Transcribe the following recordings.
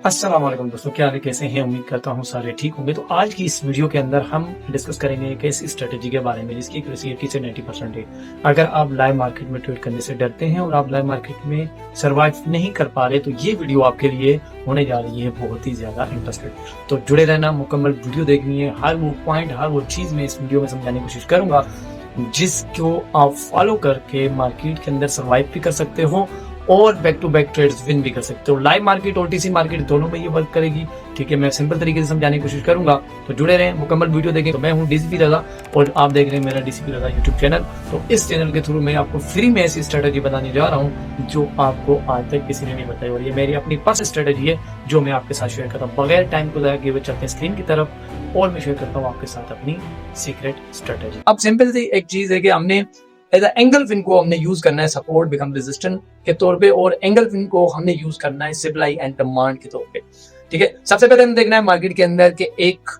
अस्सलाम वालेकुम दोस्तों, क्या हाल है, कैसे हैं? उम्मीद करता हूँ सारे ठीक होंगे। तो आज की इस वीडियो के अंदर हम डिस्कस करेंगे एक ऐसी स्ट्रेटेजी के बारे में जिसकी एक्यूरेसी 80 से 90% है। अगर आप लाइव मार्केट में ट्रेड करने से डरते हैं और आप लाइव मार्केट में सर्वाइव नहीं कर पा रहे तो ये वीडियो आपके लिए होने जा रही है बहुत ही ज्यादा इंटरेस्टेड। तो जुड़े रहना, मुकम्मल वीडियो देखनी है। हर वो पॉइंट, हर वो चीज मैं इस वीडियो में समझाने की कोशिश करूंगा जिसको आप फॉलो करके मार्केट के अंदर सर्वाइव भी कर सकते हो और back to back trades win भी कर सकते हो। लाइव मार्केट और टीसी मार्केट दोनों में ये वर्क करेगी। ठीक है, मैं सिंपल तरीके से समझाने की कोशिश करूंगा, तो जुड़े रहें, मुकम्मल वीडियो देखें। तो मैं हूं डीसीपी रजा और आप देख रहे हैं मेरा डीसीपी रजा यूट्यूब चैनल। तो इस चैनल के थ्रू मैं आपको फ्री में ऐसी स्ट्रेटेजी बताने जा रहा हूं जो आपको आज तक किसी ने नहीं बताई, और ये मेरी अपनी पर्सनल स्ट्रेटेजी है जो मैं आपके साथ शेयर करता हूँ। बगैर टाइम को जाया चलते हैं स्क्रीन की तरफ और मैं शेयर करता हूँ आपके साथ अपनी सीक्रेट स्ट्रेटेजी। अब सिंपल सी एक चीज है कि हमने एज एंगल्फिन को हमने यूज करना है सपोर्ट बिकम रेजिस्टेंट के तौर पे, और एंगल्फिन को हमने यूज करना है सप्लाई एंड डिमांड के तौर पे। ठीक है, सबसे पहले हमें देखना है मार्केट के अंदर के एक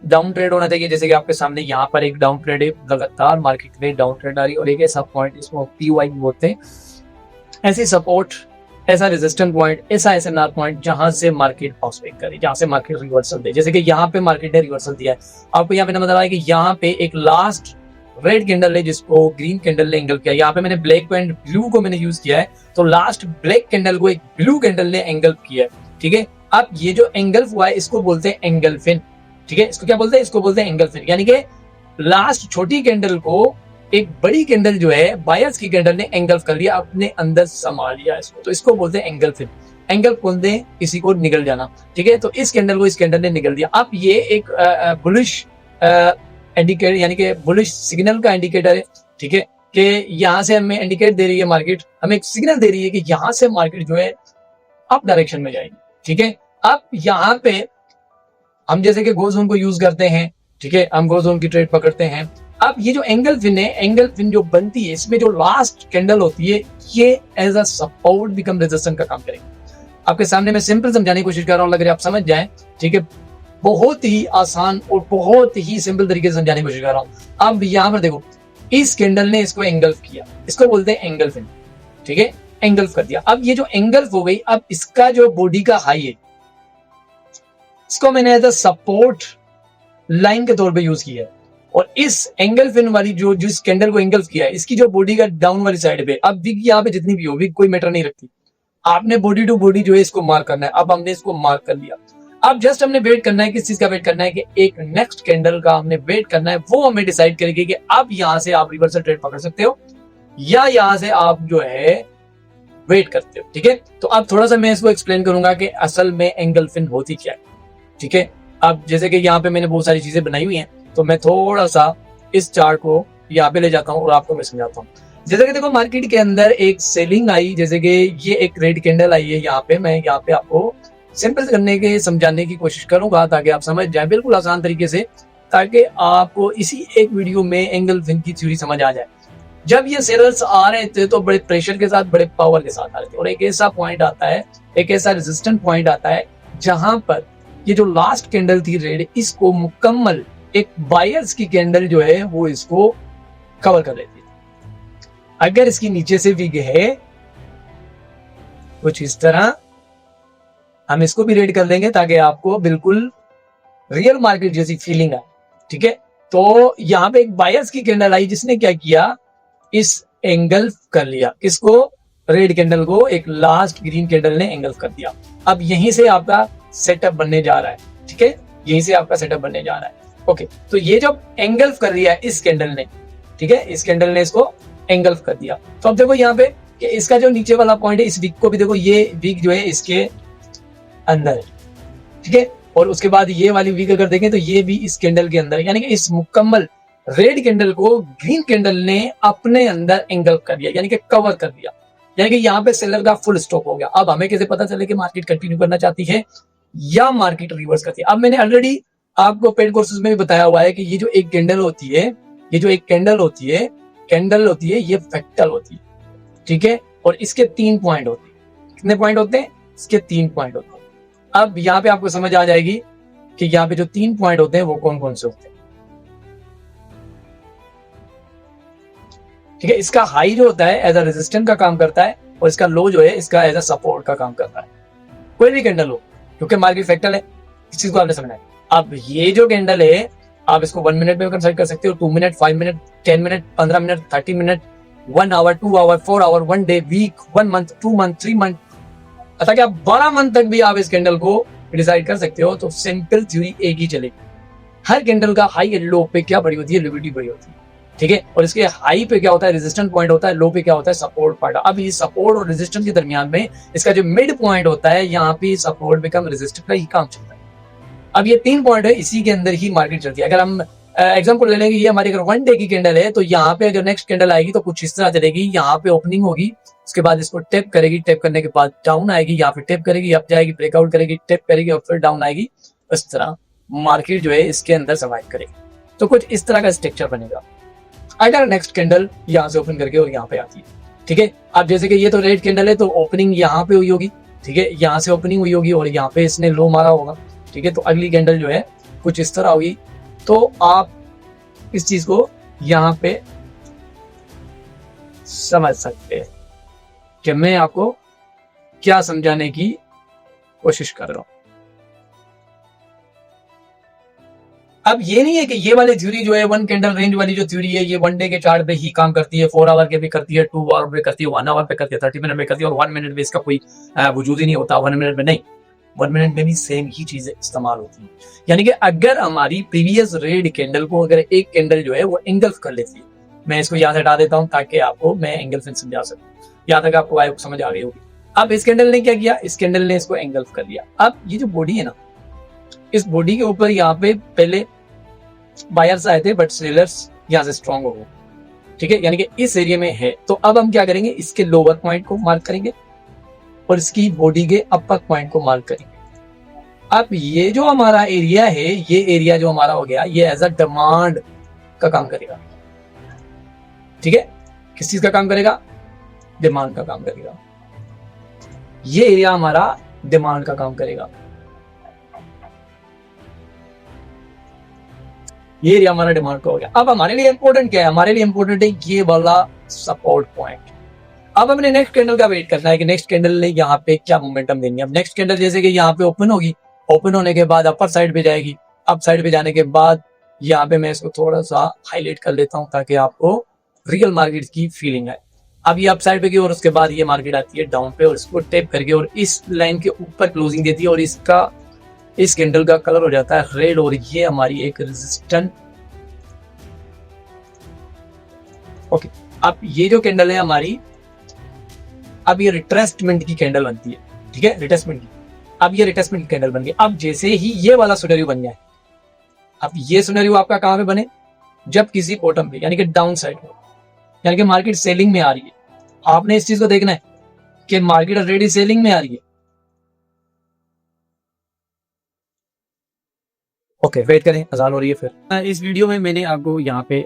डाउन ट्रेड होना चाहिए। जैसे कि आपके सामने यहाँ पर एक डाउन ट्रेड है, लगातार मार्केट में डाउन ट्रेड आ रही है, और एक ऐसा पॉइंट इसको PY बोलते हैं, ऐसे सपोर्ट, ऐसा रेजिस्टेंट पॉइंट, ऐसा SNR पॉइंट जहां से मार्केट बाउंस बैक करे, जहां से मार्केट रिवर्सल दे। जैसे कि यहाँ पे मार्केट ने रिवर्सल दिया है, आपको यहाँ पे नजर आ रहा है कि यहाँ पे एक लास्ट रेड कैंडल है जिसको ग्रीन कैंडल ने एंगल किया। यहाँ पे मैंने ब्लैक एंड ब्लू को मैंने यूज किया है, तो लास्ट ब्लैक कैंडल को एक ब्लू कैंडल ने एंगल किया है। ठीक है, अब ये जो एंगल हुआ है इसको बोलते हैं एंगल्फिन। ठीक है, इसको क्या बोलते हैं? इसको बोलते हैं एंगल्फिन। यानी कि लास्ट छोटी कैंडल को एक बड़ी कैंडल जो है बायर्स की कैंडल ने एंगल्फ कर लिया, अपने अंदर समा लिया इसको, तो इसको बोलते हैं एंगल्फिन। एंगल बोलते हैं किसी को निगल जाना। ठीक है, तो इस कैंडल को इस कैंडल ने निगल दिया। अब ये एक बुलिश इंडिकेटर, यानी कि बुलिश सिग्नल का इंडिकेटर है। ठीक है, कि यहाँ से हमें इंडिकेट दे रही है मार्केट, हमें एक सिग्नल दे रही है कि यहाँ से मार्केट जो है अप डायरेक्शन में जाएगी। ठीक है, अब यहाँ पे हम जैसे कि गो जोन को यूज करते हैं। ठीक है, हम गो जोन की ट्रेड पकड़ते हैं। अब ये जो एंगल फिन है, एंगल फिन जो बनती है, इसमें जो लास्ट कैंडल होती है ये as a support become resistance का काम करेगी। आपके सामने मैं सिंपल समझाने की कोशिश कर रहा हूँ, अगर आप समझ जाएं। ठीक है, बहुत ही आसान और बहुत ही सिंपल तरीके से समझाने की कोशिश कर रहा हूं। अब यहां पर देखो, इस कैंडल ने इसको एंगल्फ किया, इसको बोलते हैं एंगल्फिन। ठीक है, एंगल्फ कर दिया। अब ये जो एंगल्फ हो गई, अब इसका जो बॉडी का हाई है इसको मैंने एज अ सपोर्ट लाइन के तौर पे यूज किया है, और इस एंगल्फिन वाली जो जिस कैंडल को एंगल्फ किया है इसकी जो बॉडी का डाउन वाली साइड पे, अब विग यहाँ पे जितनी भी हो, विग कोई मैटर नहीं रखती, आपने बॉडी टू बॉडी जो है इसको मार्क करना है। अब हमने इसको मार्क कर लिया। अब जस्ट हमने वेट करना है, किस चीज का वेट करना है? कि एक नेक्स्ट कैंडल का हमने वेट करना है, वो हमें डिसाइड करेगी कि अब यहां से आप रिवर्सल ट्रेड पकड़ सकते हो या यहां से आप जो है वेट करते हो। ठीक है, तो अब थोड़ा सा मैं इसको एक्सप्लेन करूंगा कि असल में एंगल्फिन होती क्या है। ठीक है, अब जैसे कि यहाँ पे मैंने बहुत सारी चीजें बनाई हुई हैं, तो मैं थोड़ा सा इस चार्ट को यहाँ पे ले जाता हूँ और आपको मैं समझाता हूँ। जैसे कि देखो, मार्केट के अंदर एक सेलिंग आई, जैसे कि ये एक रेड कैंडल आई है यहाँ पे, मैं यहाँ पे आपको सिंपल करने के समझाने की कोशिश करूंगा ताकि आप समझ जाए बिल्कुल आसान तरीके से, ताकि आपको इसी एक वीडियो में एंगल्फिन की थ्योरी समझ आ जाए। जब ये सेलर्स आ रहे थे तो बड़े प्रेशर के साथ, बड़े पावर के साथ आ रहे थे, और एक ऐसा पॉइंट आता है, एक ऐसा रेजिस्टेंट पॉइंट आता है जहां पर ये जो लास्ट कैंडल थी रेड, इसको मुकम्मल एक बायर्स की कैंडल जो है वो इसको कवर कर लेती है। अगर इसकी नीचे से विग है कुछ इस तरह, हम इसको भी रेड कर लेंगे ताकि आपको बिल्कुल रियल मार्केट जैसी फीलिंग आए। ठीक है, तो यहाँ पे एक बायर्स की कैंडल आई जिसने क्या किया, इस एंगल्फ कर लिया, किसको? रेड कैंडल को एक लास्ट ग्रीन कैंडल ने एंगल्फ कर दिया। अब यहीं से आपका सेटअप बनने जा रहा है। ठीक है, यहीं से आपका सेटअप बनने जा रहा है। ओके, तो ये जब एंगल्फ कर दिया इस कैंडल ने, ठीक है, इस कैंडल ने इसको एंगल्फ कर दिया, तो अब देखो यहाँ पे कि इसका जो नीचे वाला पॉइंट है, इस वीक को भी देखो, ये वीक जो है इसके अंदर है। ठीक है, और उसके बाद ये वाली वीक अगर देखें तो ये भी इस कैंडल के अंदर है, यानी कि इस मुकम्मल रेड कैंडल को ग्रीन कैंडल ने अपने अंदर एंगल्फ कर दिया, यानी कि कवर कर दिया, यानी कि यहाँ पे सेलर का फुल स्टॉप हो गया। अब हमें कैसे पता चले कि मार्केट कंटिन्यू करना चाहती है या मार्केट रिवर्स करती है? अब मैंने ऑलरेडी आपको पेड कोर्सेज में भी बताया हुआ है कि ये जो एक कैंडल होती है, ये जो एक कैंडल होती है ये फ्रैक्टल होती है। ठीक है, और इसके 3 पॉइंट होते हैं। कितने पॉइंट होते हैं? इसके 3 पॉइंट होते हैं। अब यहाँ पे आपको समझ आ जाएगी कि यहाँ पे जो 3 पॉइंट होते हैं वो कौन कौन से होते हैं। ठीक है, इसका हाई जो होता है एज अ रेजिस्टेंट का काम करता है, और इसका लो जो है इसका एज अ सपोर्ट का काम करता है। कोई भी कैंडल हो, क्योंकि मार्केट फैक्टर है, इस चीज को आपने समझना है। अब ये जो कैंडल है आप इसको 1 मिनट में कंसल्ट कर सकते हो, 2 minute, 5 minute, 10 minute, 15 minute, 30 minute, 1 hour, 2 hour, 4 hour, 1 day, week, 1 month, 2 month, 3 month, अतः क्या 12 मंथ तक भी आप इस कैंडल को डिसाइड कर सकते हो। तो सिंपल थ्योरी एक ही चलेगी, हर कैंडल का हाई एंड लो पे क्या बड़ी होती है, लिक्विडिटी बड़ी होती है, ठीक है। और इसके हाई पे क्या होता है, रेजिस्टेंस पॉइंट होता है, लो पे क्या होता है, सपोर्ट पॉइंट। अब ये सपोर्ट और रेजिस्टेंस के दरमियान में इसका जो मिड पॉइंट होता है, यहाँ पे सपोर्ट बिकम रेजिस्टेंस का ही काम चलता है। अब ये 3 पॉइंट है, इसी के अंदर ही मार्केट चलती है। अगर हम एग्जांपल ले लेंगे, ये हमारी अगर 1 डे की कैंडल है, तो यहाँ पे अगर नेक्स्ट कैंडल आएगी तो कुछ इस तरह चलेगी, यहाँ पे ओपनिंग होगी, उसके बाद इसको टेप करेगी, टेप करने के बाद डाउन आएगी, यहाँ पे टेप करेगी, अप जाएगी, ब्रेकआउट करेगी, टेप करेगी और फिर डाउन आएगी। इस तरह मार्केट जो है इसके अंदर सर्वाइव करेगी। तो कुछ इस तरह का स्ट्रक्चर बनेगा अगर नेक्स्ट कैंडल यहाँ से ओपन करके और यहाँ पे आती है, ठीक है। अब जैसे कि ये तो रेड कैंडल है, तो ओपनिंग यहाँ पे हुई होगी, ठीक है, यहाँ से ओपनिंग हुई होगी और यहाँ पे इसने लो मारा होगा, ठीक है। तो अगली कैंडल जो है कुछ इस तरह होगी। तो आप इस चीज को यहाँ पे समझ सकते हैं कि मैं आपको क्या समझाने की कोशिश कर रहा हूं। अब ये नहीं है कि ये वाली थ्योरी जो है 1 कैंडल रेंज वाली जो थ्योरी है, ये 1 डे के चार्ट पे ही काम करती है, 4 आवर के भी करती है, 2 आवर पे करती है, 1 आवर पे करती है, 30 मिनट में करती है और 1 मिनट में इसका कोई वजूद ही नहीं होता। 1 मिनट में नहीं, 1 मिनट में भी सेम ही चीजें इस्तेमाल होती है। यानी कि अगर हमारी प्रीवियस रेड कैंडल को अगर एक कैंडल जो है वो एंगल्फ कर लेती है, मैं इसको यहाँ से हटा देता हूँ ताकि आपको मैं एंगल्फ समझा सकूं, यहाँ तक आपको आयोग समझ आ गई होगी। अब इस कैंडल ने क्या किया, इस कैंडल ने इसको एंगल्फ कर दिया। अब ये जो बॉडी है ना, इस बॉडी के ऊपर यहाँ पे पहले बायर्स आए थे बट सेलर्स यहाँ से स्ट्रॉन्ग हो गए, ठीक है, यानी कि इस एरिया में है। तो अब हम क्या करेंगे, इसके लोअर पॉइंट को मार्क करेंगे और इसकी बॉडी के अपर पॉइंट को मार्क करेंगे। अब ये जो हमारा एरिया है, ये एरिया जो हमारा हो गया, ये एज अ डिमांड का काम करेगा, ठीक है। किस चीज का काम करेगा, डिमांड का काम करेगा। ये एरिया हमारा डिमांड का काम करेगा, ये एरिया हमारा डिमांड का हो गया। अब हमारे लिए इंपॉर्टेंट क्या है, हमारे लिए इंपॉर्टेंट है ये वाला सपोर्ट पॉइंट। अब हमने नेक्स्ट कैंडल का वेट करना है कि नेक्स्ट कैंडल ने यहाँ पे क्या मोमेंटम देनी है। अब नेक्स्ट कैंडल जैसे कि यहाँ पे ओपन होगी, ओपन होने के बाद अपर साइड पे जाएगी, अप साइड पे जाने के बाद यहाँ पे मैं इसको थोड़ा सा हाईलाइट कर लेता हूँ ताकि आपको रियल मार्केट की फीलिंग आए। अब ये अप साइड पे की और उसके बाद ये मार्केट आती है डाउन पे और इसको टेप करके और इस लाइन के ऊपर क्लोजिंग देती है और इसका इस कैंडल का कलर हो जाता है रेड और ये हमारी एक रेजिस्टेंस। ओके, अब ये जो कैंडल है हमारी, अब ये रिट्रेसमेंट की कैंडल बनती है, ठीक है, रिट्रेसमेंट की। अब ये रिट्रेसमेंट की कैंडल बन गई। अब जैसे ही ये वाला सिनेरियो बन जाए, अब ये सिनेरियो आपका कहां पे बने, जब किसी बॉटम पे यानी कि डाउन साइड पे, यानी कि मार्केट सेलिंग में आ रही है। आपने इस चीज को देखना है कि मार्केट ऑलरेडी सेलिंग में आ रही है। ओके, वेट करें, अजान हो रही है। फिर इस वीडियो में मैंने आपको यहाँ पे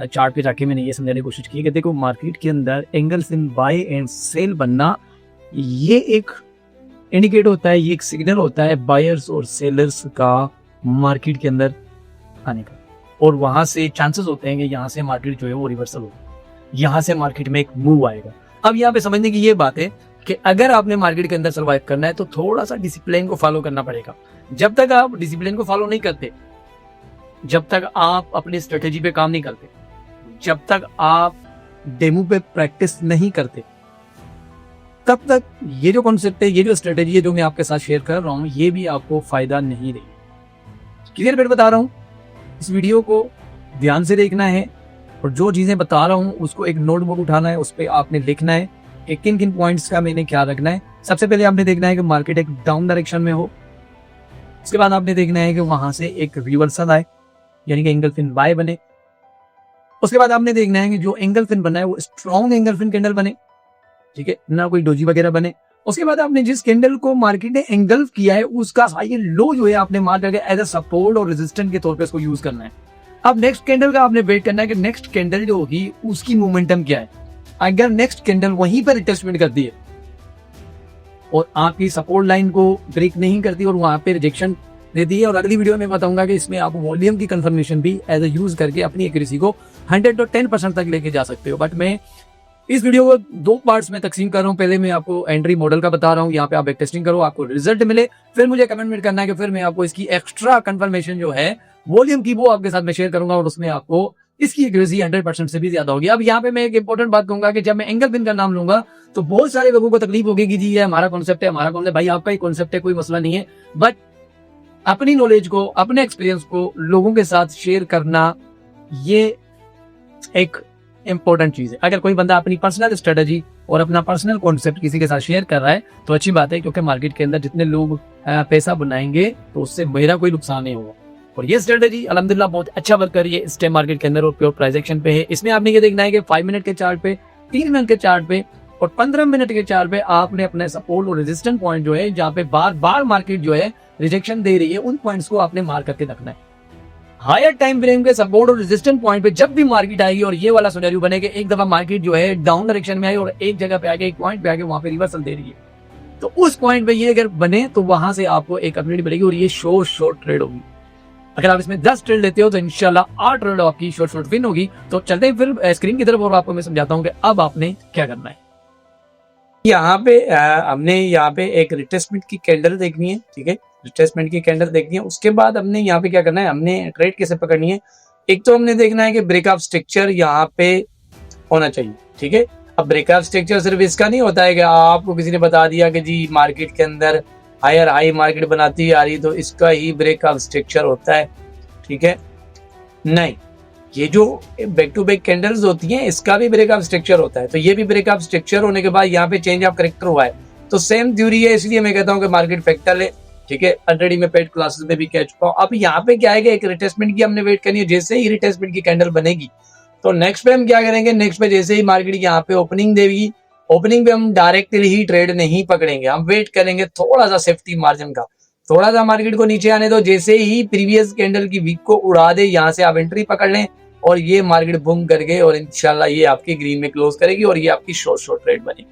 चार्ट पे जाके मैंने ये समझाने की कोशिश की कि देखो मार्केट के अंदर angles in buy and sell बनना, ये एक इंडिकेट होता है, ये एक सिग्नल होता है बायर्स और सेलर्स का मार्केट के अंदर आने का, और वहां से चांसेस होते हैं कि यहाँ से मार्केट जो है वो रिवर्सल होगा, यहाँ से मार्केट में एक मूव आएगा। अब यहाँ पे समझने की ये बात है कि अगर आपने मार्केट के अंदर सर्वाइव करना है तो थोड़ा सा डिसिप्लिन को फॉलो करना पड़ेगा। जब तक आप डिसिप्लिन को फॉलो नहीं करते, जब तक आप अपनी स्ट्रेटेजी पे काम नहीं करते, जब तक आप डेमो पे प्रैक्टिस नहीं करते, तब तक ये जो कॉन्सेप्ट है, ये जो स्ट्रेटेजी है जो मैं आपके साथ शेयर कर रहा हूँ, ये भी आपको फायदा नहीं देगी। क्लियर कट बता रहा हूँ, इस वीडियो को ध्यान से देखना है और जो चीजें बता रहा हूँ उसको एक नोटबुक उठाना है, उस पर आपने लिखना है कि किन किन पॉइंट्स का मैंने क्या रखना है। सबसे पहले आपने देखना है कि मार्केट एक डाउन डायरेक्शन में हो, उसके बाद आपने देखना है कि वहां से एक रिवर्सल आए यानी कि एंगल फिन बाय बने। उसके बाद आपने देखना है कि जो एंगल फिन बना है वो स्ट्रॉन्ग एंगल फिन कैंडल बने, ठीक है, ना कोई डोजी वगैरह बने। उसके बाद आपने जिस कैंडल को मार्केट ने एंगल्फ किया है उसका हाई एंड लो जो है आपने मार्क करके एज अ सपोर्ट और रेजिस्टेंस के तौर पे इसको यूज करना है। अब नेक्स्ट कैंडल का आपने वेट करना है कि नेक्स्ट कैंडल जो होगी उसकी मोमेंटम क्या है। अगर नेक्स्ट कैंडल वहीं पर रिटेस्टमेंट करती है और आपकी सपोर्ट लाइन को ब्रेक नहीं करती और वहां पे रिजेक्शन देती है, और अगली वीडियो में बताऊंगा कि इसमें आप वॉल्यूम की कंफर्मेशन भी एज अ यूज करके अपनी एक्यूरेसी को 100 to 10% तक लेके जा सकते हो। बट मैं इस वीडियो को 2 पार्ट्स में तकसीम कर रहा हूँ। पहले मैं आपको एंट्री मॉडल का बता रहा हूँ, यहाँ पे आप एक टेस्टिंग करो, आपको रिजल्ट मिले, फिर मुझे कमेंट करना है कि फिर मैं आपको इसकी एक्स्ट्रा कंफर्मेशन जो है वॉल्यूम की, वो आपके साथ मैं शेयर करूंगा और उसमें आपको इसकी एक्यूरेसी 100% से भी ज्यादा होगी। अब यहाँ पे मैं एक इंपॉर्टेंट बात कहूंगा कि जब मैं एंगल पिन का नाम लूंगा तो बहुत सारे लोगों को तकलीफ होगी कि जी ये हमारा कॉन्सेप्ट है, हमारा कॉन्सेप्ट। भाई आपका ही कॉन्सेप्ट है, कोई मसला नहीं है, बट अपनी नॉलेज को, अपने एक्सपीरियंस को लोगों के साथ शेयर करना ये एक इंपॉर्टेंट चीज है। अगर कोई बंदा अपनी पर्सनल स्ट्रेटजी और अपना पर्सनल कॉन्सेप्ट किसी के साथ शेयर कर रहा है तो अच्छी बात है, क्योंकि मार्केट के अंदर जितने लोग पैसा बनाएंगे तो उससे मेरा कोई नुकसान नहीं होगा। और ये स्ट्रेटजी अल्हम्दुलिल्लाह बहुत अच्छा वर्क कर रही है इस टाइम मार्केट के अंदर और प्योर प्राइस एक्शन पे है। इसमें आपने ये देखना है कि 5 मिनट के चार्ट पे, 3 मिनट के चार्ट पे और 15 मिनट के चार्ट पे आपने अपने सपोर्ट और रेजिस्टेंस पॉइंट जो है, जहाँ पे बार बार मार्केट जो है रिजेक्शन दे रही है, उन पॉइंट्स को आपने मार्क करके रखना है। हायर टाइम फ्रेम के सपोर्ट और रेजिस्टेंस पॉइंट पे जब भी मार्केट आएगी और ये वाला सिनेरियो बनेगा, एक दफा मार्केट जो है डाउन डायरेक्शन में आई और एक जगह पे आके, एक पॉइंट पे आके वहां पे रिवर्सल दे रही है, तो उस पॉइंट पे ये अगर बने तो वहां से आपको एक अपॉर्चुनिटी मिलेगी और ये शॉर्ट ट्रेड होगी। अगर आप इसमें 10 ट्रेड लेते हो तो इंशाल्लाह 8 ट्रेड आपकी शॉर्ट विन होगी। तो चलते हैं फिर स्क्रीन की तरफ और आपको मैं समझाता हूँ कि अब आपने क्या करना है। यहाँ पे हमने यहाँ पे एक रिट्रेसमेंट की कैंडल देखनी है, ठीक है, रिट्रेसमेंट की कैंडल देखनी है। उसके बाद हमने यहाँ पे क्या करना है, हमने ट्रेड कैसे पकड़नी है। एक तो हमने देखना है कि ब्रेकआउट स्ट्रक्चर यहाँ पे होना चाहिए, ठीक है। अब ब्रेकआउट स्ट्रक्चर सिर्फ इसका नहीं होता है कि आपको किसी ने बता दिया कि जी मार्केट के अंदर हायर हाई मार्केट बनाती आ रही तो इसका ही ब्रेकआउट स्ट्रक्चर होता है, ठीक है। नहीं, ये जो बैक टू बैक कैंडल्स होती हैं इसका भी ब्रेकआउट स्ट्रक्चर होता है। तो ये भी ब्रेकआउट स्ट्रक्चर होने के बाद यहाँ पे चेंज ऑफ करेक्टर हुआ है तो सेम थ्योरी है, इसलिए मैं कहता हूँ कि मार्केट फैक्टर है, ठीक है। ऑलरेडी मैं पेड क्लासेस में भी कह चुका हूँ। अब यहाँ पे क्या है कि एक रिटेस्टमेंट की हमने वेट करनी है। जैसे ही रिटेस्टमेंट की कैंडल बनेगी तो नेक्स्ट पे हम क्या करेंगे, नेक्स्ट पे जैसे ही मार्केट यहाँ पे ओपनिंग देगी, ओपनिंग पे हम डायरेक्टली ही ट्रेड नहीं पकड़ेंगे, हम वेट करेंगे थोड़ा सा सेफ्टी मार्जिन का, थोड़ा सा मार्केट को नीचे आने दो। जैसे ही प्रीवियस कैंडल की वीक को उड़ा दे, यहाँ से आप एंट्री पकड़ लें और ये मार्केट बूम करके और इंशाल्लाह ये आपकी ग्रीन में क्लोज करेगी और ये आपकी शॉर्ट ट्रेड बनेगी।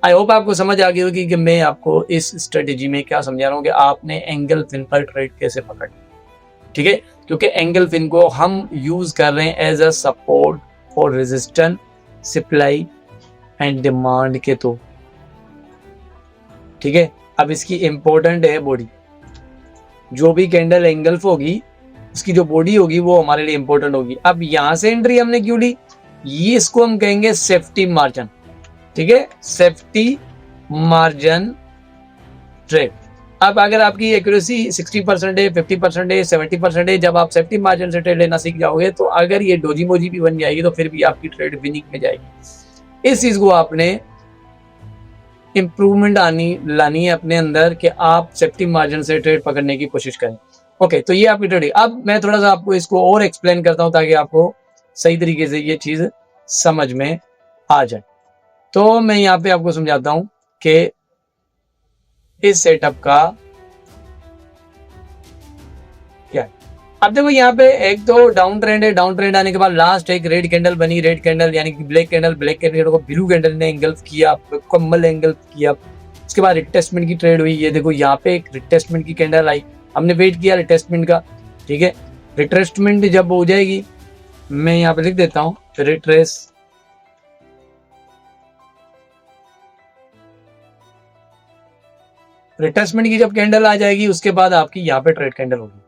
आई होप आपको समझ आ गई होगी कि मैं आपको इस स्ट्रेटेजी में क्या समझा रहा हूँ कि आपने एंगल फिन पर ट्रेड कैसे पकड़ना, ठीक है। क्योंकि एंगल फिन को हम यूज कर रहे हैं एज अ सपोर्ट और रेजिस्टेंस, सप्लाई एंड डिमांड के तो, ठीक है। अब इसकी इंपॉर्टेंट है बॉडी, जो भी कैंडल एंगल्फ होगी उसकी जो बॉडी होगी वो हमारे लिए इंपॉर्टेंट होगी। अब यहां से एंट्री हमने क्यों ली, ये इसको हम कहेंगे सेफ्टी मार्जिन, ठीक है, सेफ्टी मार्जिन ट्रेड। अब अगर आपकी एक्यूरेसी 60% है, 50% है, 70% है, जब आप सेफ्टी मार्जिन से ट्रेड लेना सीख जाओगे तो अगर ये डोजी मोजी भी बन जाएगी तो फिर भी आपकी ट्रेड विनिंग में जाएगी। इस चीज को आपने इंप्रूवमेंट लानी है अपने अंदर कि आप सेफ्टी मार्जिन से ट्रेड पकड़ने की कोशिश करें। ओके, तो ये आपकी ट्रेड है। अब मैं थोड़ा सा आपको इसको और एक्सप्लेन करता हूं ताकि आपको सही तरीके से ये चीज समझ में आ जाए। तो मैं यहाँ पे आपको समझाता हूं कि इस सेटअप का क्या है। अब देखो यहाँ पे एक तो डाउन ट्रेंड है, डाउन ट्रेंड आने के बाद लास्ट एक रेड कैंडल बनी, रेड कैंडल यानी कि ब्लैक कैंडल को ब्लू कैंडल ने एंगल्फ किया, मुकम्मल एंगल्फ किया। उसके बाद रिटेस्टमेंट की ट्रेड हुई। ये देखो यहाँ पे एक रिटेस्टमेंट की कैंडल आई, हमने वेट किया रिटेस्टमेंट का, ठीक है। रिट्रेसमेंट जब हो जाएगी, मैं यहाँ पे लिख देता हूँ रिट्रेसमेंट की जब कैंडल आ जाएगी उसके बाद आपकी यहाँ पे ट्रेड कैंडल होगी,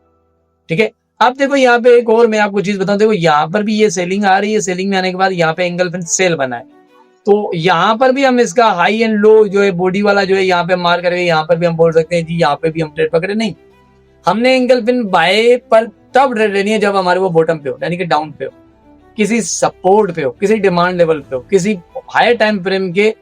ठीक है। अब देखो यहाँ पे एक और मैं आपको चीज बताऊं, देखो यहाँ पर भी ये सेलिंग आ रही है, सेलिंग में आने के बाद यहाँ पे एंगल फिन सेल बना है, तो यहाँ पर भी हम इसका हाई एंड लो जो है बॉडी वाला जो है यहाँ पे मार करके यहाँ पर भी हम बोल सकते हैं जी यहाँ पे भी हम ट्रेड पकड़े। नहीं, हमने एंगल फिन बाय पर तब ट्रेड लेनी है जब हमारे वो बॉटम पे हो, यानी कि डाउन पे हो, किसी सपोर्ट पे हो, किसी डिमांड लेवल पे हो, किसी हायर टाइम फ्रेम के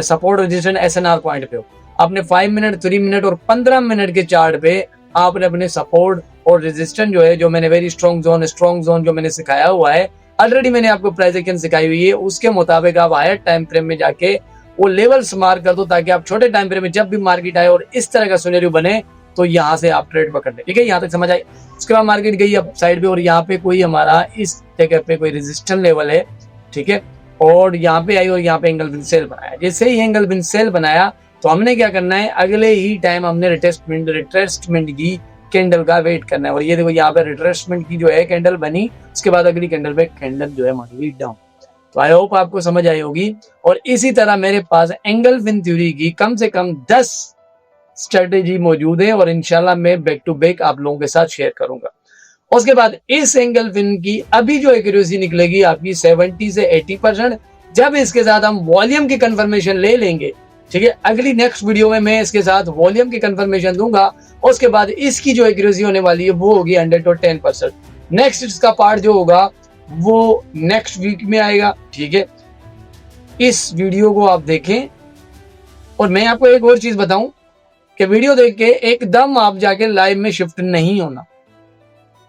सपोर्ट रेजिस्टेंस एसएनआर पॉइंट पे हो। आपने 5 मिनट, 3 मिनट और 15 मिनट के चार्ट पे आपने अपने सपोर्ट और रेजिस्टेंस जो है, जो मैंने वेरी स्ट्रॉन्ग जोन जो मैंने सिखाया हुआ है, ऑलरेडी मैंने आपको प्राइस एक्शन सिखाई हुई है, उसके मुताबिक आप हायर टाइम फ्रेम में जाके वो लेवल्स मार्क कर दो ताकि आप छोटे टाइम फ्रेम में जब भी मार्केट आए और इस तरह का सिनेरियो बने तो यहाँ से आप ट्रेड पकड़ ले, ठीक है। यहाँ तक समझ आई। उसके बाद मार्केट गई अब साइड पे और यहाँ पे कोई हमारा इस जगह पे कोई रेजिस्टेंस लेवल है, ठीक है, और यहाँ पे आई और यहाँ पे एंगल फिन सेल बनाया। जैसे ही एंगल फिन सेल बनाया तो हमने क्या करना है, अगले ही टाइम हमने रिट्रेसमेंट की कैंडल का वेट करना है। और ये देखो यहाँ पे रिट्रेसमेंट की जो है कैंडल बनी, उसके बाद अगली कैंडल पे कैंडल जो है हमारी डाउन। तो आई होप आपको समझ आई होगी। और इसी तरह मेरे पास एंगल्फिन थ्योरी की कम से कम 10 स्ट्रेटेजी मौजूद है और इंशाल्लाह मैं बैक टू बैक आप लोगों के साथ शेयर करूंगा। उसके बाद इस एंगल्फिन की अभी जो एक्यूरेसी निकलेगी आपकी 70 से 80%, जब इसके साथ हम वॉल्यूम की कंफर्मेशन ले लेंगे, ठीक है, अगली नेक्स्ट वीडियो में मैं इसके साथ वॉल्यूम की कंफर्मेशन दूंगा। उसके बाद इसकी जो एक्यूरेसी होने वाली है वो होगी 110%। नेक्स्ट इसका पार्ट जो होगा वो नेक्स्ट वीक में आएगा, ठीक है। इस वीडियो को आप देखें और मैं आपको एक और चीज बताऊं कि वीडियो देख के एकदम आप जाके लाइव में शिफ्ट नहीं होना,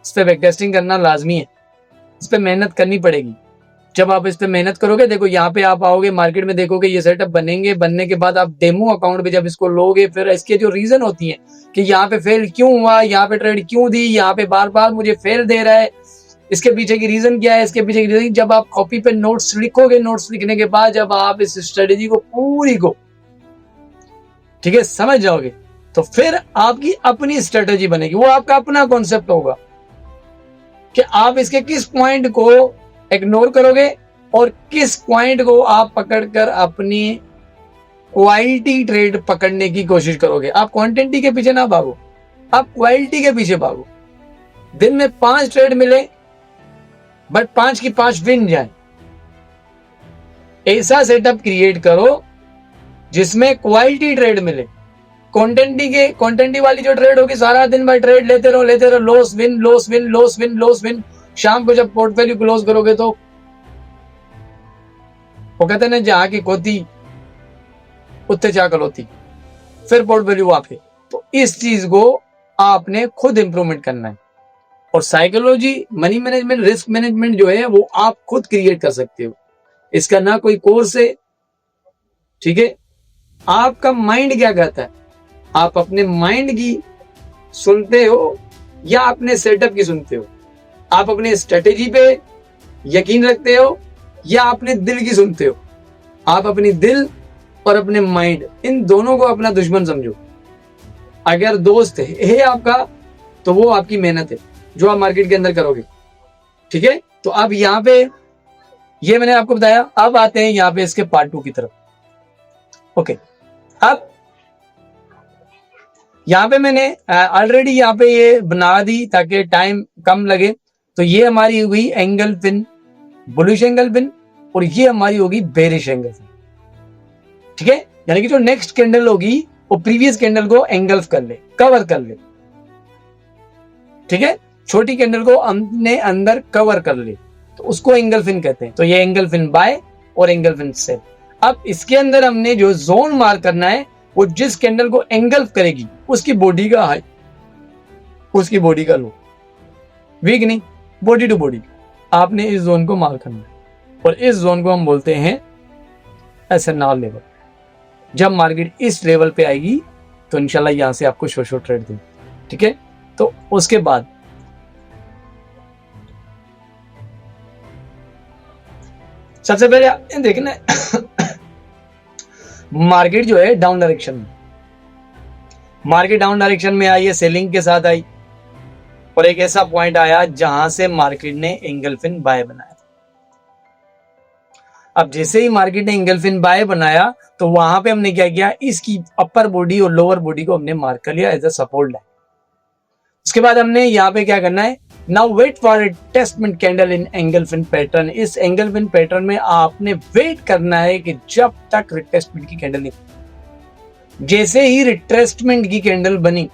इस पे बैक टेस्टिंग करना लाजमी है, इस पे मेहनत करनी पड़ेगी। जब आप इस पे मेहनत करोगे, देखो यहाँ पे आप आओगे मार्केट में, देखोगे ये सेटअप बनेंगे, बनने के बाद आप डेमो अकाउंट पे जब इसको लोगे, फिर इसके जो रीजन होती है कि यहाँ पे फेल क्यों हुआ, यहाँ पे ट्रेड क्यों दी, यहाँ पे बार बार मुझे फेल दे रहा है, इसके पीछे की रीजन क्या है, इसके पीछे की रीजन, जब आप कॉपी पे नोट्स लिखोगे, नोट्स लिखने के बाद जब आप इस स्ट्रेटेजी को पूरी को, ठीक है, समझ जाओगे, तो फिर आपकी अपनी स्ट्रेटेजी बनेगी, वो आपका अपना कॉन्सेप्ट होगा कि आप इसके किस पॉइंट को इग्नोर करोगे और किस पॉइंट को आप पकड़कर अपनी क्वालिटी ट्रेड पकड़ने की कोशिश करोगे। आप क्वांटिटी के पीछे ना भागो, आप क्वालिटी के पीछे भागो। दिन में 5 ट्रेड मिले बट 5 की 5 विन जाए, ऐसा सेटअप क्रिएट करो जिसमें क्वालिटी ट्रेड मिले। क्वांटिटी वाली जो ट्रेड होगी, सारा दिन भाई ट्रेड लेते रहो, loss win loss win loss win loss win. शाम को जब पोर्टफोलियो क्लोज करोगे तो वो कहते हैं ना, जहां की कोती उत्ते चाकल होती, फिर पोर्टफोलियो वहां पे। तो इस चीज को आपने खुद इंप्रूवमेंट करना है। और psychology, money management, risk management जो है वो आप खुद क्रिएट कर सकते हो, इसका ना कोई कोर्स है, ठीक है। आपका माइंड क्या कहता है, आप अपने माइंड की सुनते हो या अपने सेटअप की सुनते हो, आप अपने स्ट्रेटेजी पे यकीन रखते हो या अपने दिल की सुनते हो। आप अपनी दिल और अपने माइंड, इन दोनों को अपना दुश्मन समझो। अगर दोस्त है आपका तो वो आपकी मेहनत है जो आप मार्केट के अंदर करोगे, ठीक है। तो अब यहाँ पे ये मैंने आपको बताया। अब आते हैं यहाँ पे इसके पार्ट 2 की तरफ। ओके, अब यहाँ पे मैंने ऑलरेडी यहाँ पे ये बना दी ताकि टाइम कम लगे। तो ये हमारी हुई एंगल्फिन, बुलिश एंगल्फिन, और ये हमारी होगी बेरिश एंगल्फिन, ठीक है। यानी कि जो नेक्स्ट कैंडल होगी वो प्रीवियस कैंडल को एंगल्फ कर ले, कवर कर ले, ठीक है। छोटी कैंडल को हमने अंदर कवर कर ले तो उसको एंगल्फिन कहते हैं। तो ये एंगल्फिन बाय और एंगल्फिन सेल। अब इसके अंदर हमने जो जोन मार्क करना है, वो जिस कैंडल को एंगल्फ करेगी उसकी बॉडी का हाई, उसकी बॉडी का लो, वीक नहीं, बॉडी टू बॉडी आपने इस जोन को मार्क करना है। और इस जोन को हम बोलते हैं एसएनआर लेवल। जब मार्केट इस लेवल पे आएगी तो इंशाल्लाह यहां से आपको शो ट्रेड दें, ठीक है। तो उसके बाद सबसे पहले देखना मार्केट जो है डाउन डायरेक्शन में, मार्केट डाउन डायरेक्शन में आई है, सेलिंग के साथ आई और एक ऐसा पॉइंट आया जहां से मार्केट ने एंगल्फिन बाय बनाया। अब जैसे ही मार्केट ने एंगल्फिन बाय बनाया तो वहां पे हमने क्या किया, इसकी अपर बॉडी और लोअर बॉडी को हमने मार्क कर लिया एज अ सपोर्ट लाइन। उसके बाद हमने यहाँ पे क्या करना है, now wait for retracement candle in engulfing pattern. इस एंगल्फिन पैटर्न में आपने वेट करना है कि जब तक रिट्रेसमेंट की कैंडल नहीं, जैसे ही रिट्रेसमेंट की कैंडल बनी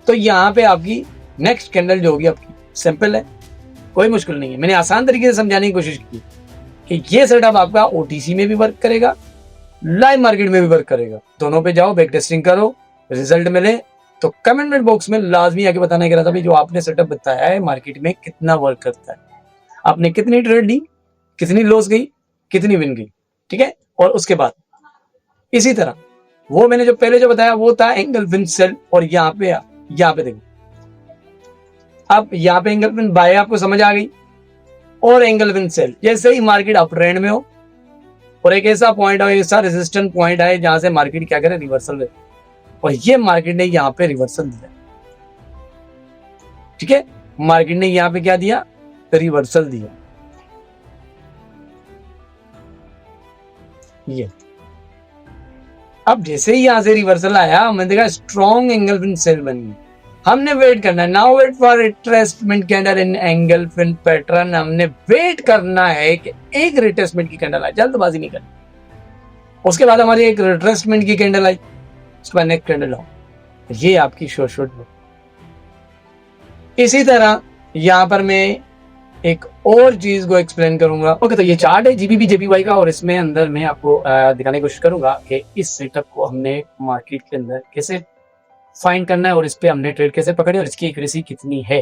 तो यहाँ पे आपकी नेक्स्ट कैंडल जो होगी आपकी सिंपल है, कोई मुश्किल नहीं है। मैंने आसान तरीके से समझाने की कोशिश की कि ये सेटअप आपका ओटीसी में भी वर्क करेगा, लाइव मार्केट में भी वर्क करेगा। दोनों पे जाओ, बैक टेस्टिंग करो, रिजल्ट मिले तो कमेंट बॉक्स में लाजमी आके बताना कह रहा था भाई जो आपने सेटअप बताया है मार्केट में कितना वर्क करता है, आपने कितनी ट्रेड ली, कितनी लॉस गई, कितनी विन गई, ठीक है। और उसके बाद इसी तरह वो मैंने जो पहले जो बताया वो था एंगल्फिन सेल। और यहाँ पे देखो, अब यहाँ पे एंगल्फिन बाय आपको समझ आ गई और एंगल्फिन सेल। जैसे ही मार्केट अप ट्रेंड में हो और एक ऐसा पॉइंट आए, ऐसा रेजिस्टेंट पॉइंट आए जहां से मार्केट क्या करे, रिवर्सल दे, और ये मार्केट ने यहाँ पे रिवर्सल दिया, ठीक है। मार्केट ने यहाँ पे क्या दिया, रिवर्सल दिया। ये अब जैसे ही यहाँ से रिवर्सल आया, हमने देखा स्ट्रॉन्ग एंगल फिन सेल बनी। हमने वेट करना है, now wait for retracement candle in angle fin pattern. हमने वेट करना है कि एक रिट्रेसमेंट की कैंडल आए, जल्दबाजी नहीं करनी। उसके बाद हमारी एक रिट्रेसमेंट की कैंडल आई, उसके बाद नेक्स्ट कैंडल आओ, ये आपकी शॉर्ट। इसी तरह यहाँ पर मैं एक और चीज को एक्सप्लेन करूंगा। ओके, तो ये चार्ट है जीबीबी जेपीवाई का, और इसमें अंदर मैं आपको दिखाने की कोशिश करूंगा कि इस सेटअप को हमने मार्केट के अंदर कैसे फाइंड करना है और इस पे हमने ट्रेड कैसे पकड़े और इसकी एक्यूरेसी कितनी है।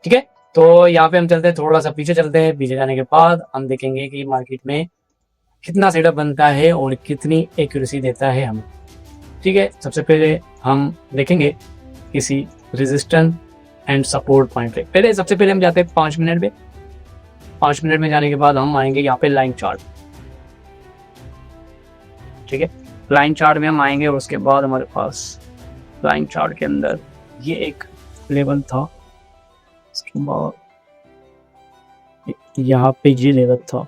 ठीक है, तो यहाँ पे हम चलते हैं, थोड़ा सा पीछे चलते हैं। पीछे जाने के बाद हम देखेंगे कि मार्केट में कितना सेटअप बनता है और कितनी एक्यूरेसी देता है हमें। ठीक है, सबसे पहले हम देखेंगे किसी रेजिस्टेंस एंड सपोर्ट पॉइंट पे। सबसे पहले हम जाते हैं 5 मिनट पे। 5 मिनट में जाने के बाद हम आएंगे यहाँ पे लाइन चार्ट। ठीक है, लाइन चार्ट में हम आएंगे और उसके बाद हमारे पास लाइन चार्ट के अंदर ये एक लेवल था, उसके बाद यहाँ पे ये लेवल था।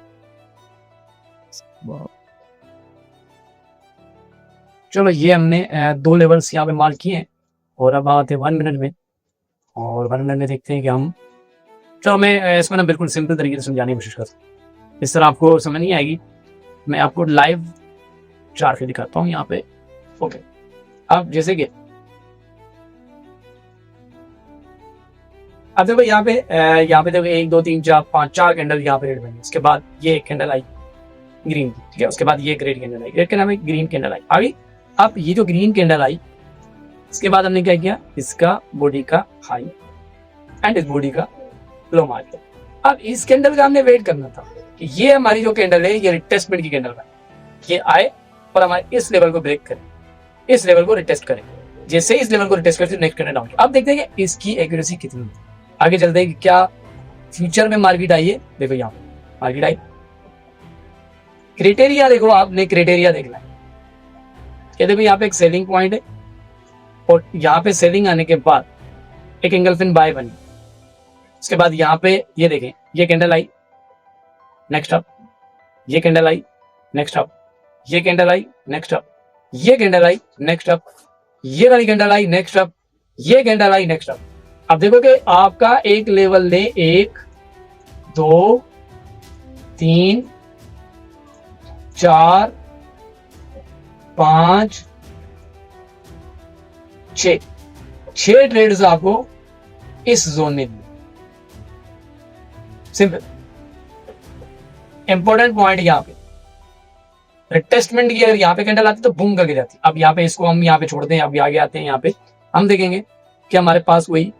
चलो, ये हमने 2 लेवल्स यहाँ पे मार्क किए हैं और अब आते हैं 1 मिनट में, और 1 मिनट में देखते हैं कि हम, चलो मैं इसमें ना बिल्कुल सिंपल तरीके से समझाने की कोशिश करता हूँ, इस तरह आपको समझ नहीं आएगी। मैं आपको लाइव चार्ट दिखाता हूँ यहाँ पे। ओके, अब जैसे कि अब देखो यहाँ पे देखो 1 2 3 4 5 4 कैंडल यहाँ पे रेड बनी। उसके बाद ये एक कैंडल आई ग्रीन की, ठीक है, उसके बाद ये ग्रेड कैंडल आई, रेड के नाम ग्रीन कैंडल आई आ गई। अब ये जो ग्रीन कैंडल आई, इसके बाद हमने क्या किया, इसका बॉडी का हाई एंड इस बॉडी का लो मार दिया। अब इस कैंडल का हमने वेट करना था कि ये हमारी जो कैंडल है ये रिटेस्टमेंट की कैंडल है, ये आए और हमारे इस लेवल को ब्रेक करें, इस लेवल को रिटेस्ट करें। जैसे इस लेवल को रिटेस्ट करते नेक्स्ट कैंडल डाउन। अब देखते हैं कि इसकी एक्यूरेसी कितनी है। आगे चलते हैं कि क्या फ्यूचर में मार्केट आई है। देखो यहाँ पे मार्केट आई, क्राइटेरिया देखो, आपने क्राइटेरिया देखना है। ये देखो यहाँ पे एक सेलिंग पॉइंट है और यहाँ पे सेलिंग आने के बाद एक एंगल फिन बाय बनी। उसके बाद यहाँ पे ये देखें, ये कैंडल आई, नेक्स्ट अप, ये कैंडल आई, नेक्स्ट अप, ये कैंडल आई, नेक्स्ट अप, ये कैंडल आई, नेक्स्ट अप, ये वाली कैंडल आई, नेक्स्ट अप, ये कैंडल आई, नेक्स्ट अप। अब देखो कि आपका एक लेवल ने 1 2 3 4 5 6 ट्रेड्स आपको इस जोन में दी। सिंपल इंपॉर्टेंट पॉइंट यहाँ पे रिटेस्टमेंट की अगर यहाँ पे कैंडल आती तो बूम करके जाती। अब यहाँ पे इसको हम यहाँ पे छोड़ते हैं, अब आगे आते हैं। यहाँ पे हम देखेंगे कि हमारे पास वही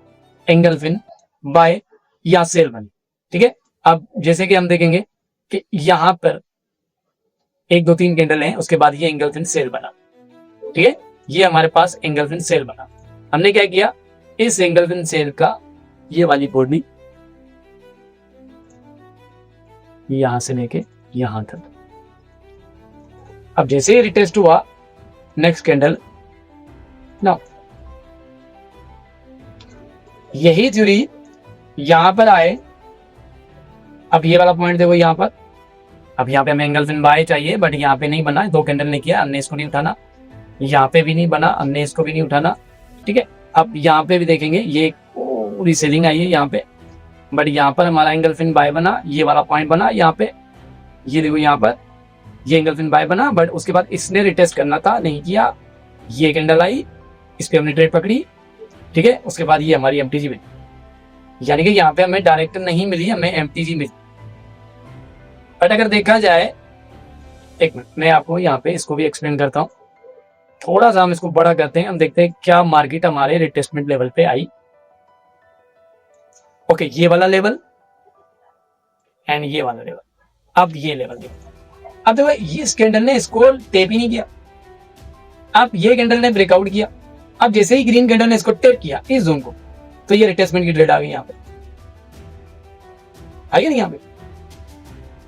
एंगल फिन बाय या सेल बनी। ठीक है, अब जैसे कि हम देखेंगे कि यहाँ पर 1 2 3 कैंडल है, उसके बाद ये एंगल फिन सेल बना। ठीक है, ये हमारे पास एंगल फिन सेल बना। हमने क्या किया, इस एंगल फिन सेल का ये वाली बॉडी यहां से लेके यहां तक। अब जैसे ही रिटेस्ट हुआ नेक्स्ट कैंडल, नाउ यही थ्योरी यहां पर आए। अब ये वाला पॉइंट देखो यहाँ पर, अब यहाँ पे हमें एंगल फिन बाय चाहिए बट यहाँ पे नहीं बना, 2 कैंडल ने किया, हमने इसको नहीं उठाना, यहाँ पे भी नहीं बना, हमने इसको भी नहीं उठाना। ठीक है, अब यहाँ पे भी देखेंगे ये पूरी सेलिंग आई है यहाँ पे, बट यहाँ पर हमारा एंगल फिन बाय बना, ये वाला पॉइंट बना यहाँ पे, ये देखो यहाँ पर ये एंगल फिन बाय बना, बट उसके बाद इसने रिटेस्ट करना था, नहीं किया। ये कैंडल आई, इस पे हमने ट्रेड पकड़ी। ठीक है, उसके बाद ये हमारी एमटीजी बनी, यानी कि यहाँ पे हमें डायरेक्ट नहीं मिली, हमें एमटीजी मिली। बट अगर देखा जाए, एक मिनट मैं आपको यहाँ पे इसको भी एक्सप्लेन करता हूँ, थोड़ा सा हम इसको बड़ा करते हैं, हम देखते हैं क्या मार्केट हमारे रिटेस्टमेंट लेवल पे आई। ओके, ये वाला लेवल एंड ये वाला लेवल, अब ये लेवल देखो। अब देखो ये इस कैंडल ने इसको टेप ही नहीं किया, अब ये कैंडल ने ब्रेकआउट किया। अब जैसे ही ग्रीन कैंडल ने इसको टेप किया इस जोन को, तो ये रिटेस्टमेंट की ट्रेड आ गई यहाँ पे, आई है ना यहाँ पे।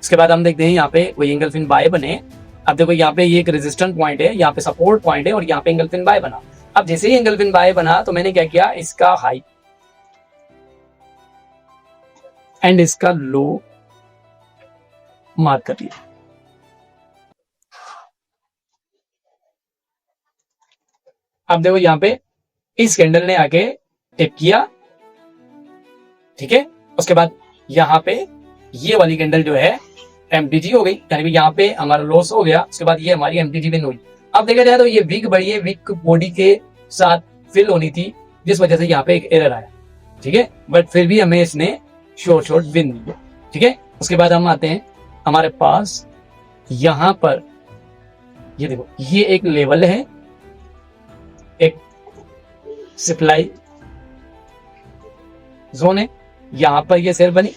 उसके बाद हम देखते हैं यहाँ पे कोई एंगल फिन बाय बने। अब देखो यहाँ पे ये एक रेजिस्टेंस पॉइंट है, यहाँ पे सपोर्ट पॉइंट है और यहाँ पे एंगल फिन बाय बना। अब जैसे ही एंगल फिन बाय बना तो मैंने क्या किया, इसका हाई एंड इसका लो मार्क कर लिया। अब देखो यहाँ पे इस कैंडल ने आके टिप किया, ठीक है। उसके बाद यहाँ पे ये वाली कैंडल जो है एमटीजी हो गई, यानी कि यहाँ पे हमारा लॉस हो गया। उसके बाद ये हमारी एमटीजी विन हुई। अब देखा जाए तो ये वीक बढ़ी है, वीक बॉडी के साथ फिल होनी थी, जिस वजह से यहाँ पे एक एरर आया, ठीक है। बट फिर भी हमें इसने शॉर्ट विन दी, ठीक है। उसके बाद हम आते हैं हमारे पास यहां पर, ये देखो ये एक लेवल है, एक सप्लाई जोन है, यहां पर ये सेल बनी।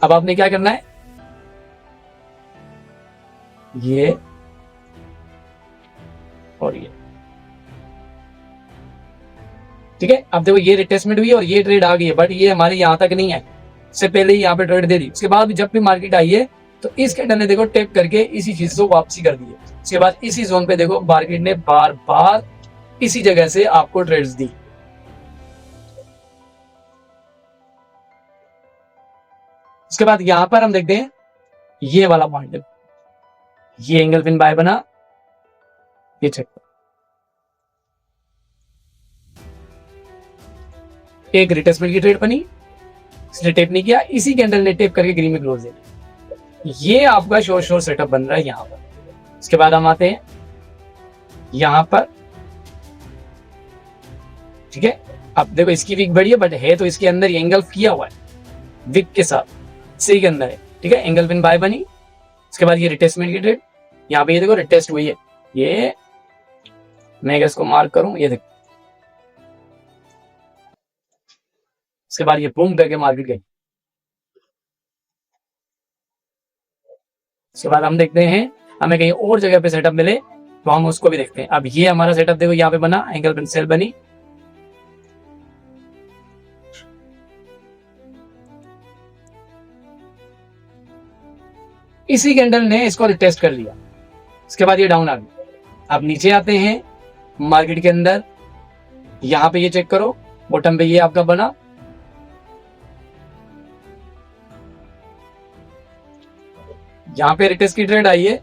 अब आपने क्या करना है, ये और ये, ठीक है। अब देखो ये रिटेस्टमेंट हुई और ये ट्रेड आ गई है, बट ये हमारे यहां तक नहीं है, इससे पहले ही यहाँ पे ट्रेड दे दी। उसके बाद जब भी मार्केट आई है तो इस कैंडल ने देखो टेप करके इसी चीज को वापसी कर दी है। उसके बाद इसी जोन पे देखो मार्केट ने बार बार इसी जगह से आपको ट्रेड्स दी। उसके बाद यहां पर हम देखते हैं ये वाला पॉइंट, ये एंगल पिन बाय बना, ये चेक एक रिटेस्टमेंट की ट्रेड बनी, इसने टेप नहीं किया, इसी कैंडल ने टेप करके ग्रीन में क्लोज दिया। ये आपका शोर सेटअप बन रहा है यहां पर। इसके बाद हम आते हैं यहां पर, ठीक है। अब देखो इसकी वीक बढ़ी है, बट है तो इसके अंदर एंगल किया हुआ है वीक के साथ, सी के अंदर है, ठीक है। एंगल पिन बाय बनी। उसके बाद ये रिटेस्टमेंट की ट्रेड, यहाँ पे ये देखो रिटेस्ट हुई है, ये मैं अगर इसको मार्क करूं, ये देखो। उसके बाद ये बूम करके मार्केट गई। उसके बाद हम देखते हैं हमें कहीं और जगह पे सेटअप मिले तो हम उसको भी देखते हैं। अब ये हमारा सेटअप देखो यहाँ पे बना, एंगल पिन सेल बनी, इसी कैंडल ने इसको रिटेस्ट कर लिया। उसके बाद ये डाउन आ गई। अब नीचे आते हैं मार्केट के अंदर, यहां पे ये चेक करो, बॉटम पे ये आपका बना, यहां पे रिटेस्ट की ट्रेड आई है।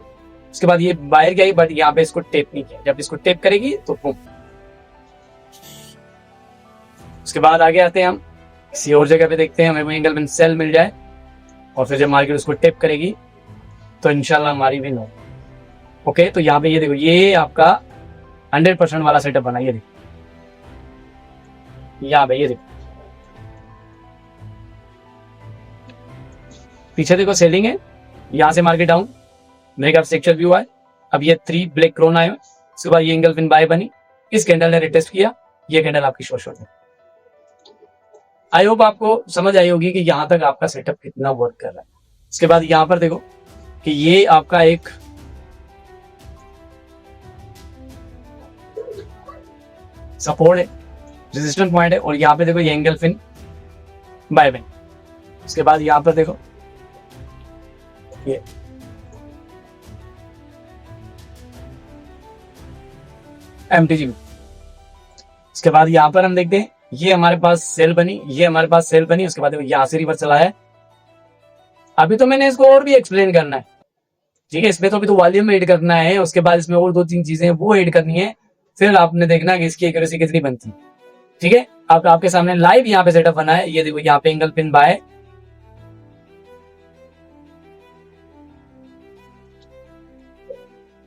उसके बाद ये बाहर गई, बट यहां पे इसको टेप नहीं किया, जब इसको टेप करेगी तो बूम। उसके बाद आगे आते हैं हम किसी और जगह पे, देखते हैं हमें एंगल पिन सेल मिल जाए, और फिर जब मार्केट उसको टेप करेगी तो इंशाल्लाह हमारी विन हो। ओके, तो यहाँ पे ये देखो ये आपका 100% वाला सेटअप बना, ये देखो यहाँ पे, ये देखो पीछे देखो सेलिंग है, यहां से मार्केट डाउन, मेरे ख्याल से स्ट्रक्चर व्यू है। अब ये 3 ब्लैक क्रोन आए, उसके बाद ये एंगल पिन बाय बनी, इस कैंडल ने रिटेस्ट किया, ये कैंडल आपकी शॉर्ट है। आई होप आपको समझ आई होगी कि यहां तक आपका सेटअप कितना वर्क कर रहा है। उसके बाद यहां पर देखो कि ये आपका एक सपोर्ट है, रेजिस्टेंस पॉइंट है, और यहां पे देखो ये एंगल पिन बाय बनी। उसके बाद यहां पर देखो ये एमटीजी। उसके बाद यहां पर हम देखते हैं ये हमारे पास सेल बनी, ये हमारे पास सेल बनी। उसके बाद यहां से रिवर्स चला है। अभी तो मैंने इसको और भी एक्सप्लेन करना है, ठीक है। इसमें तो अभी तो वॉल्यूम ऐड करना है, उसके बाद इसमें और 2-3 चीजें वो ऐड करनी है, फिर आपने देखना कि इसकी एक्यूरेसी कितनी बनती है, ठीक है। आपके सामने लाइव यहाँ पे सेटअप बना है, ये देखो यहाँ पे एंगल पिन बाय,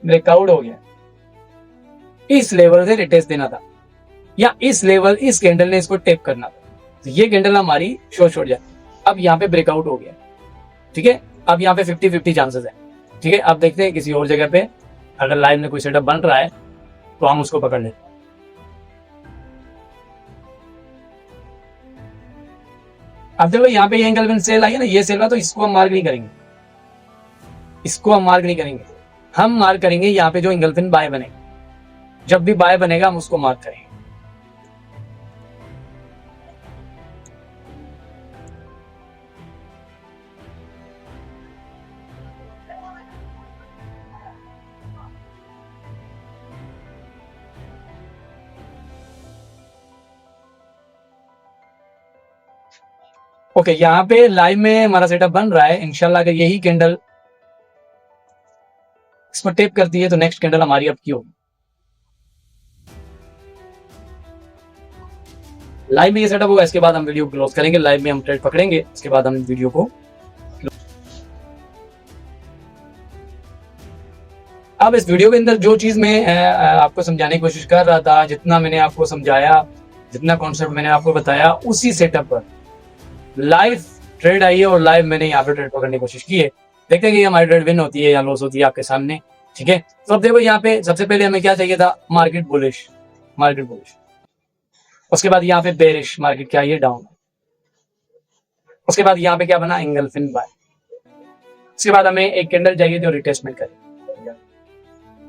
ब्रेकआउट हो गया, इस लेवल से रिटेस्ट देना था, या इस लेवल, इस कैंडल ने इसको टेप करना था, तो ये कैंडल हमारी शॉर्ट जाए। अब यहाँ पे ब्रेकआउट हो गया, ठीक है। अब यहाँ पे 50-50 चांसेस है, ठीक है। अब देखते हैं किसी और जगह पे अगर लाइव में कोई सेटअप बन रहा है तो हम उसको पकड़ लेते हैं। अब देखो यहाँ पे ये एंगल पिन सेल आई है ना, ये सेल है, तो इसको हम मार्क नहीं करेंगे, इसको हम मार्क नहीं करेंगे, हम मार्क करेंगे यहाँ पे जो एंगल पिन बाय बनेगा। जब भी बाय बनेगा हम उसको मार्क करेंगे। ओके, यहाँ पे लाइव में हमारा सेटअप बन रहा है। इंशाल्लाह अगर यही कैंडल इसमें टेप करती है तो नेक्स्ट कैंडल हमारी अब की होगी। लाइव में ये सेटअप होगा, इसके बाद हम वीडियो क्लोज करेंगे, लाइव में हम ट्रेड पकड़ेंगे, इसके बाद हम वीडियो को। अब इस वीडियो के अंदर जो चीज मैं आपको समझाने की कोशिश कर रहा था, जितना मैंने आपको समझाया, जितना कॉन्सेप्ट मैंने आपको बताया, उसी सेटअप पर लाइव ट्रेड आई है और लाइव मैंने यहाँ पे ट्रेड पकड़ने की कोशिश की है। देखते हैं कि हमारी ट्रेड विन होती है या लॉस होती है आपके सामने, ठीक है। तो अब देखो यहाँ पे सबसे पहले हमें क्या चाहिए था, मार्केट बुलिश, मार्केट बुलिश। उसके बाद यहाँ पे बेरिश, मार्केट क्या ये डाउन। उसके बाद यहाँ पे क्या बना, एंगल्फिन बाय। उसके बाद हमें एक कैंडल चाहिए थी और रिटेस्टमेंट करें।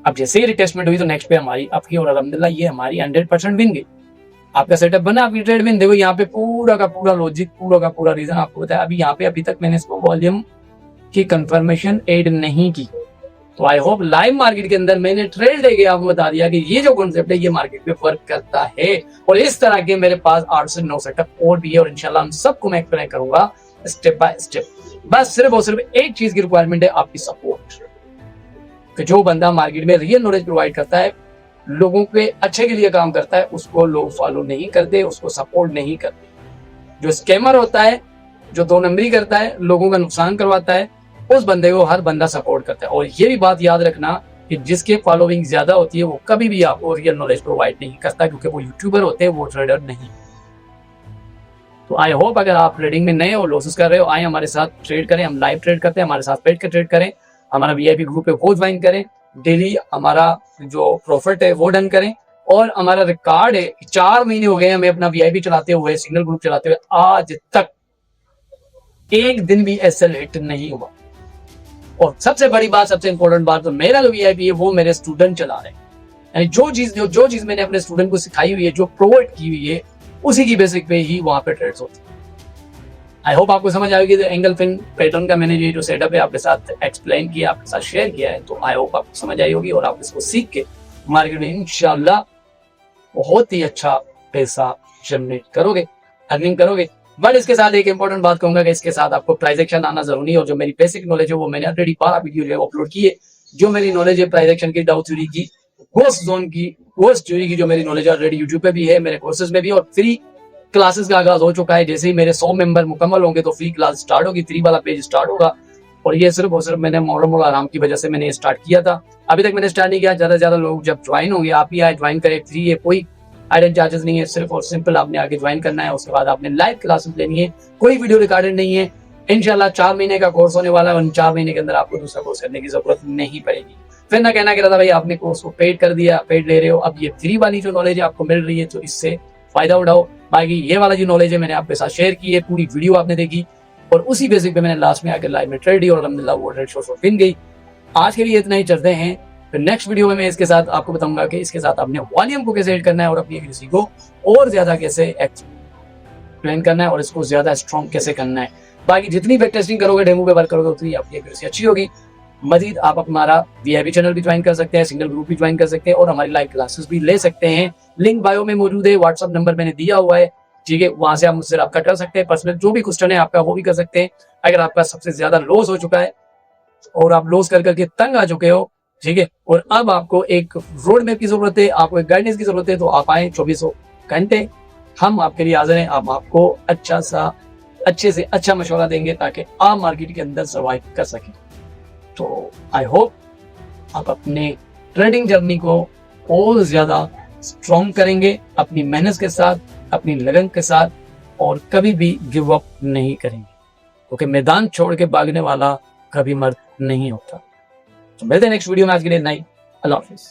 अब जैसे ही रिटेस्टमेंट हुई तो नेक्स्ट पे हमारी आपकी और अल्हम्दुलिल्लाह ये हमारी 100% विन गई। आपका सेटअप बना, आपकी ट्रेड विन। देखो यहाँ पे पूरा का पूरा लॉजिक, पूरा का पूरा रीजन आपको बताया। अभी यहाँ पे अभी तक मैंने इसको वॉल्यूम की कंफर्मेशन ऐड नहीं की। तो आई होप लाइव मार्केट के अंदर मैंने ट्रेड लेके आपको बता दिया कि ये जो कॉन्सेप्ट है ये मार्केट पे वर्क करता है। और इस तरह के मेरे पास 8 से 9 सेटअप और भी है और इंशाल्लाह हम सबको मैं एक्सप्लेन करूंगा स्टेप बाय स्टेप। बस सिर्फ और सिर्फ एक चीज की रिक्वायरमेंट है, आपकी सपोर्ट। कि जो बंदा मार्केट में रियल नॉलेज प्रोवाइड करता है, लोगों के अच्छे के लिए काम करता है, उसको लोग फॉलो नहीं करते, उसको सपोर्ट नहीं करते। जो स्कैमर होता है, जो 2 नंबरी करता है, लोगों का नुकसान करवाता है, उस बंदे को हर बंदा सपोर्ट करता है। और ये भी बात याद रखना कि जिसके फॉलोइंग ज्यादा होती है वो कभी भी आपको रियल नॉलेज प्रोवाइड नहीं करता, क्योंकि वो यूट्यूबर होते हैं, वो ट्रेडर नहीं। तो आई होप अगर आप ट्रेडिंग में नए हो, लॉसेस कर रहे हो, आए हमारे साथ ट्रेड करें। हम लाइव ट्रेड करते हैं, हमारे साथ बैठ कर ट्रेड करें, हमारा वीआईपी ग्रुप है वो ज्वाइन करें, डेली हमारा जो प्रॉफिट है वो डन करें। और हमारा रिकॉर्ड है 4 महीने हो गए हमें अपना वीआईपी चलाते हुए, सिग्नल ग्रुप चलाते हुए, आज तक एक दिन भी एसएल हिट नहीं हुआ। और सबसे बड़ी बात, सबसे इंपॉर्टेंट बात, तो मेरा जो वीआईपी है वो मेरे स्टूडेंट चला रहे हैं। यानी जो चीज मैंने अपने स्टूडेंट को सिखाई हुई है, जो प्रोवाइड की हुई है, उसी की बेसिक पे ही वहां पे ट्रेड्स होती है। आई होप आपको समझ आएगी। एंगल्फिन पैटर्न का मैंने ये जो सेटअप है आपके साथ एक्सप्लेन किया, आपके साथ शेयर किया है, तो आई होप आपको समझ आई होगी और आप इसको सीख के मार्केट में इंशाल्लाह बहुत ही अच्छा पैसा जनरेट करोगे, अर्निंग करोगे। बट इसके साथ एक इंपॉर्टेंट बात कहूंगा कि इसके साथ आपको प्राइस एक्शन आना जरूरी है। और जो मेरी बेसिक नॉलेज है वो मैंने ऑलरेडी 12 वीडियो अपलोड की है। जो मेरी नॉलेज है प्राइस एक्शन की, डाउ थ्योरी की, गोस्ट जोन की, गोस्ट थ्योरी की, जो मेरी नॉलेज ऑलरेडी यूट्यूब पे भी है, मेरे कोर्सेज में भी, और फ्री क्लासेस का आगाज हो चुका है। जैसे ही मेरे 100 मेंबर मुकम्मल होंगे तो फ्री क्लास स्टार्ट होगी, फ्री वाला पेज स्टार्ट होगा। और ये सिर्फ और सिर्फ मैंने मोहर्रम आराम की वजह से मैंने स्टार्ट किया था। अभी तक मैंने स्टार्ट नहीं किया। ज्यादा से ज्यादा लोग जब ज्वाइन होंगे, आप ही आए ज्वाइन करें, फ्री है, कोई आइडन चार्जेस नहीं है, सिर्फ और सिंपल आपने आगे ज्वाइन करना है। उसके बाद आपने लाइव क्लासेस लेनी है, कोई वीडियो रिकॉर्डेड नहीं है। इंशाल्लाह 4 महीने का कोर्स होने वाला है और 4 महीने के अंदर आपको दूसरा कोर्स करने की जरूरत नहीं पड़ेगी। फिर ना कहना था भाई आपने कोर्स को पेड कर दिया, पेड ले रहे हो। अब ये फ्री वाली जो नॉलेज है आपको मिल रही है, तो इससे फायदा उठाओ। बाकी ये वाला जो नॉलेज है मैंने आपके साथ शेयर की है, पूरी वीडियो आपने देखी और उसी बेसिक पे मैंने लास्ट में आकर लाइव में ट्रेड दी और अल्हम्दुलिल्लाह वो ट्रेड शो विन गई। आज के लिए इतना ही, चलते हैं फिर नेक्स्ट वीडियो में मैं इसके साथ आपको बताऊंगा कि इसके साथ आपने वॉल्यूम को कैसे ऐड करना है और अपनी एक्यूरेसी को और ज्यादा कैसे एक्सप्लेन करना है और इसको ज्यादा स्ट्रॉन्ग कैसे करना है। बाकी जितनी बैक टेस्टिंग करोगे, डेमो पे वर्क करोगे, उतनी आपकी एक्यूरेसी अच्छी होगी। मजीद आप हमारा वीआईपी चैनल भी ज्वाइन कर सकते हैं, सिंगल ग्रुप भी ज्वाइन कर सकते हैं और हमारी लाइव क्लासेस भी ले सकते हैं। लिंक बायो में मौजूद है, व्हाट्सअप नंबर मैंने दिया हुआ है, ठीक है। वहां से आप मुझसे रब्ता कर सकते हैं, पर्सनल जो भी क्वेश्चन है आपका वो भी कर सकते हैं। अगर आपका सबसे ज्यादा लॉस हो चुका है और आप लॉस कर करके तंग आ चुके हो, ठीक है, और अब आपको एक रोड मैप की जरूरत है, आपको एक गाइडेंस की जरूरत है, तो आप आए 24 घंटे हम आपके लिए हाजिर हैं। हम आपको अच्छे से अच्छा मशवरा देंगे ताकि आप मार्केट के अंदर सर्वाइव कर सकें। तो आई होप आप अपने ट्रेडिंग जर्नी को और ज्यादा स्ट्रॉन्ग करेंगे अपनी मेहनत के साथ, अपनी लगन के साथ, और कभी भी गिव अप नहीं करेंगे, क्योंकि मैदान छोड़ के भागने वाला कभी मर्द नहीं होता। तो मिलते हैं नेक्स्ट वीडियो में। आज के लिए नहीं, अल्लाह हाफिज़।